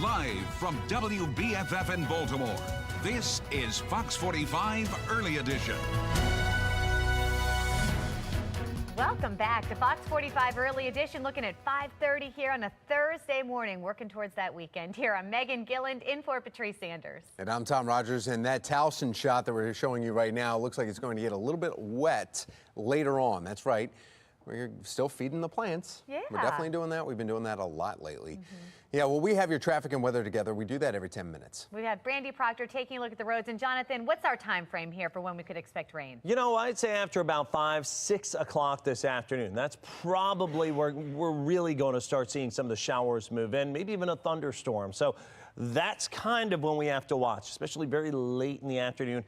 Live from WBFF in Baltimore, this is Fox 45 Early Edition. Welcome back to Fox 45 Early Edition, looking at 5:30 here on a Thursday morning, working towards that weekend. Here, I'm Megan Gilland, in for Patrice Sanders. And I'm Tom Rogers, and that Towson shot that we're showing you right now looks like it's going to get a little bit wet later on. That's right. We're still feeding the plants. Yeah. We're definitely doing that. We've been doing that a lot lately. Yeah, well, we have your traffic and weather together. We do that every 10 minutes. We have Brandy Proctor taking a look at the roads. And Jonathan, what's our time frame here for when we could expect rain? You know, I'd say after about 5, 6 o'clock this afternoon. That's probably where we're really going to start seeing some of the showers move in, maybe even a thunderstorm. So that's kind of when we have to watch, especially very late in the afternoon,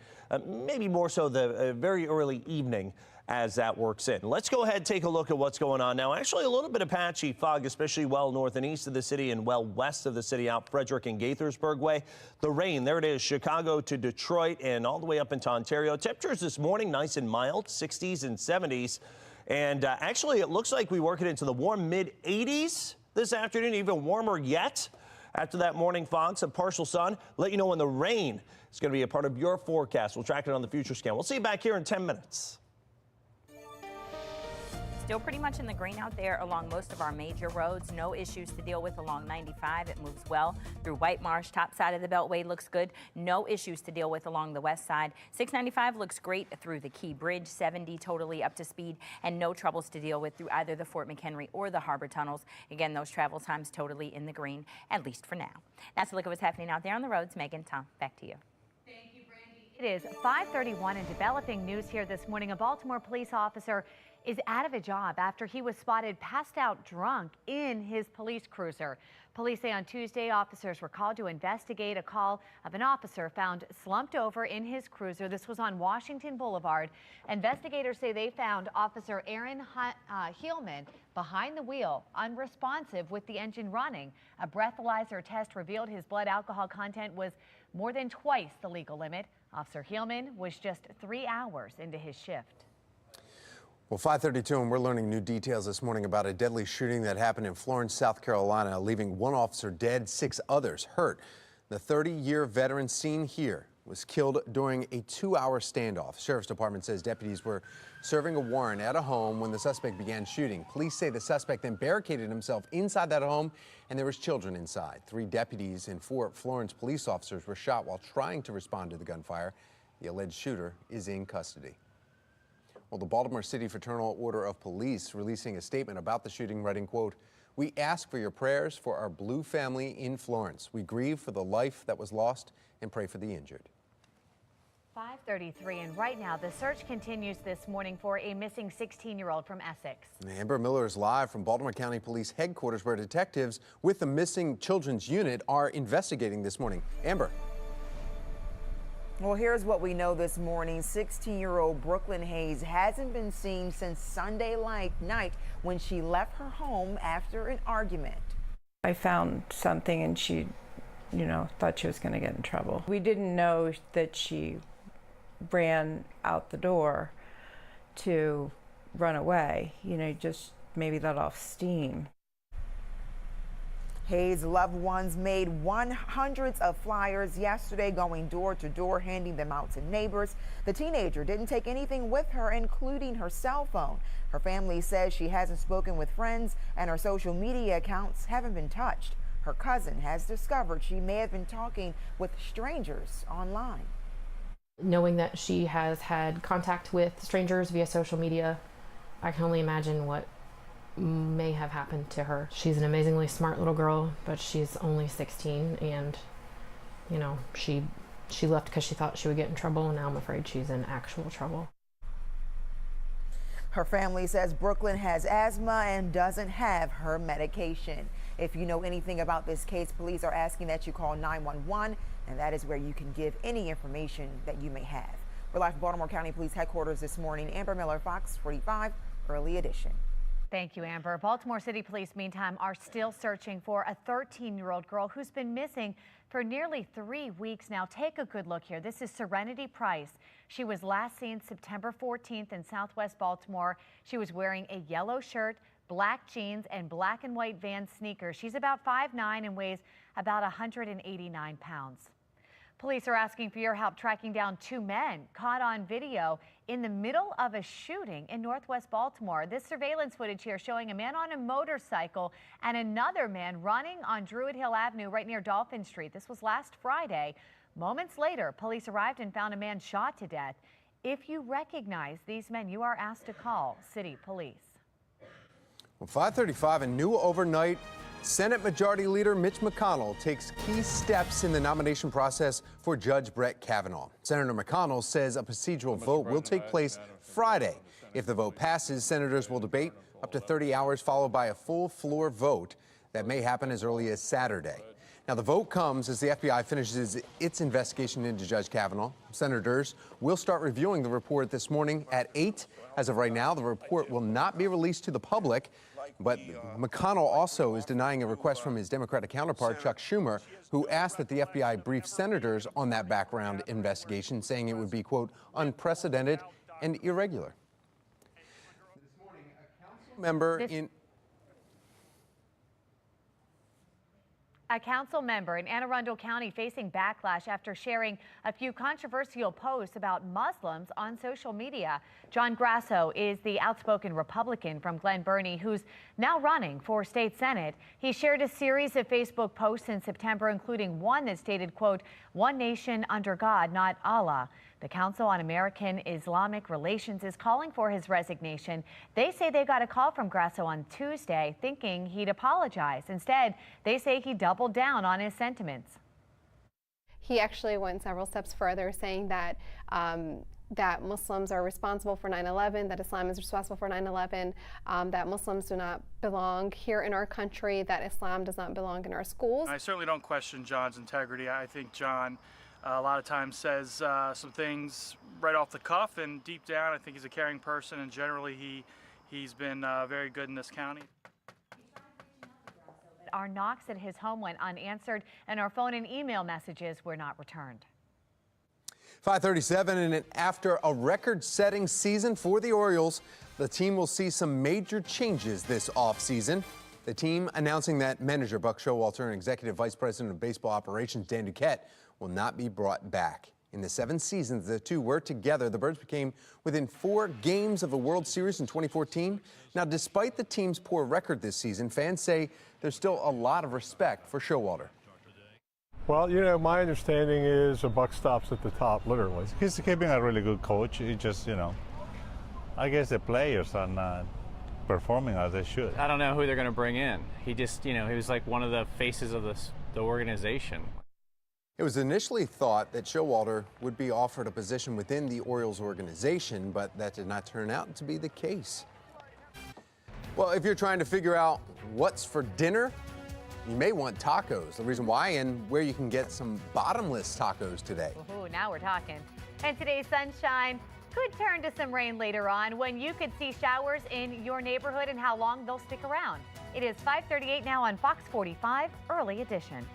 maybe more so the very early evening as that works in. Let's go ahead and take a look at what's going on now. Actually, a little bit of patchy fog, especially well north and east of the city and well west of the city out Frederick and Gaithersburg way. The rain, there it is, Chicago to Detroit and all the way up into Ontario. Temperatures this morning, nice and mild, 60s and 70s. And actually, it looks like we work it into the warm mid-80s this afternoon, even warmer yet. After that morning fog, some partial sun. Let you know when the rain is going to be a part of your forecast. We'll track it on the future scan. We'll see you back here in 10 minutes. Still pretty much in the green out there along most of our major roads. No issues to deal with along 95. It moves well through White Marsh. Top side of the Beltway looks good. No issues to deal with along the west side. 695 looks great through the Key Bridge. 70 totally up to speed and no troubles to deal with through either the Fort McHenry or the Harbor tunnels. Again, those travel times totally in the green, at least for now. That's a look at what's happening out there on the roads. Megan, Tom, back to you. Thank you, Brandy. It is 5:31 and developing news here this morning. A Baltimore police officer is out of a job after he was spotted passed out drunk in his police cruiser. Police say on Tuesday, officers were called to investigate a call of an officer found slumped over in his cruiser. This was on Washington Boulevard. Investigators say they found Officer Aaron Heelman behind the wheel, unresponsive with the engine running. A breathalyzer test revealed his blood alcohol content was more than twice the legal limit. Officer Heelman was just 3 hours into his shift. Well, 5:32, and we're learning new details this morning about a deadly shooting that happened in Florence, South Carolina, leaving 1 officer dead, 6 others hurt. The 30-year veteran seen here was killed during a 2-hour standoff. Sheriff's Department says deputies were serving a warrant at a home when the suspect began shooting. Police say the suspect then barricaded himself inside that home, and there was children inside. 3 deputies and 4 Florence police officers were shot while trying to respond to the gunfire. The alleged shooter is in custody. Well, the Baltimore City Fraternal Order of Police releasing a statement about the shooting, writing, quote, "We ask for your prayers for our Blue family in Florence. We grieve for the life that was lost and pray for the injured." 5:33, and right now the search continues this morning for a missing 16-year-old from Essex. Amber Miller is live from Baltimore County Police headquarters, where detectives with the Missing Children's Unit are investigating this morning. Amber. Well, here's what we know this morning. 16-year-old Brooklyn Hayes hasn't been seen since Sunday night when she left her home after an argument. I found something and she, thought she was going to get in trouble. We didn't know that she ran out the door to run away, just maybe let off steam. Hayes' loved ones made hundreds of flyers yesterday, going door to door, handing them out to neighbors. The teenager didn't take anything with her, including her cell phone. Her family says she hasn't spoken with friends and her social media accounts haven't been touched. Her cousin has discovered she may have been talking with strangers online. Knowing that she has had contact with strangers via social media, I can only imagine what may have happened to her. She's an amazingly smart little girl, but she's only 16, and she left because she thought she would get in trouble, and now I'm afraid she's in actual trouble. Her family says Brooklyn has asthma and doesn't have her medication. If you know anything about this case, police are asking that you call 911, and that is where you can give any information that you may have. We're live from Baltimore County Police Headquarters this morning. Amber Miller, Fox 45 Early Edition. Thank you, Amber. Baltimore City Police, meantime, are still searching for a 13-year-old girl who's been missing for nearly 3 weeks now. Take a good look here. This is Serenity Price. She was last seen September 14th in Southwest Baltimore. She was wearing a yellow shirt, black jeans, and black and white Vans sneakers. She's about 5'9" and weighs about 189 pounds. Police are asking for your help tracking down 2 men caught on video in the middle of a shooting in Northwest Baltimore. This surveillance footage here showing a man on a motorcycle and another man running on Druid Hill Avenue right near Dolphin Street. This was last Friday. Moments later, police arrived and found a man shot to death. If you recognize these men, you are asked to call city police. Well, 5:35, a new overnight. Senate Majority Leader Mitch McConnell takes key steps in the nomination process for Judge Brett Kavanaugh. Senator McConnell says a procedural vote will take place Friday. If the vote passes, senators will debate up to 30 hours, followed by a full floor vote that may happen as early as Saturday. Now, the vote comes as the FBI finishes its investigation into Judge Kavanaugh. Senators will start reviewing the report this morning at 8. As of right now, the report will not be released to the public. But McConnell also is denying a request from his Democratic counterpart, Chuck Schumer, who asked that the FBI brief senators on that background investigation, saying it would be, quote, unprecedented and irregular. This morning, a council member A council member in Anne Arundel County facing backlash after sharing a few controversial posts about Muslims on social media. John Grasso is the outspoken Republican from Glen Burnie who's now running for state Senate. He shared a series of Facebook posts in September, including one that stated, quote, "One nation under God, not Allah." The Council on American Islamic Relations is calling for his resignation. They say they got a call from Grasso on Tuesday thinking he'd apologize. Instead, they say he doubled down on his sentiments. He actually went several steps further, saying that that Muslims are responsible for 9/11, that Islam is responsible for 9/11, that Muslims do not belong here in our country, that Islam does not belong in our schools. I certainly don't question John's integrity. I think John a lot of times says some things right off the cuff, and deep down I think he's a caring person, and generally he's been very good in this county. Our knocks at his home went unanswered, and our phone and email messages were not returned. 5:37, and after a record-setting season for the Orioles, the team will see some major changes this offseason. The team announcing that manager Buck Showalter and Executive Vice President of Baseball Operations Dan Duquette will not be brought back. In the 7 seasons the two were together, the Birds became within 4 games of the World Series in 2014. Now, despite the team's poor record this season, fans say there's still a lot of respect for Showalter. Well, you know, my understanding is a buck stops at the top, literally. He's keeping a really good coach. He just, I guess the players are not performing as they should. I don't know who they're going to bring in. He just, he was like one of the faces of the organization. It was initially thought that Showalter would be offered a position within the Orioles organization, but that did not turn out to be the case. Well, if you're trying to figure out what's for dinner, you may want tacos. The reason why and where you can get some bottomless tacos today. Ooh, now we're talking. And today's sunshine could turn to some rain later on when you could see showers in your neighborhood and how long they'll stick around. It is 5:38 now on Fox 45 Early Edition.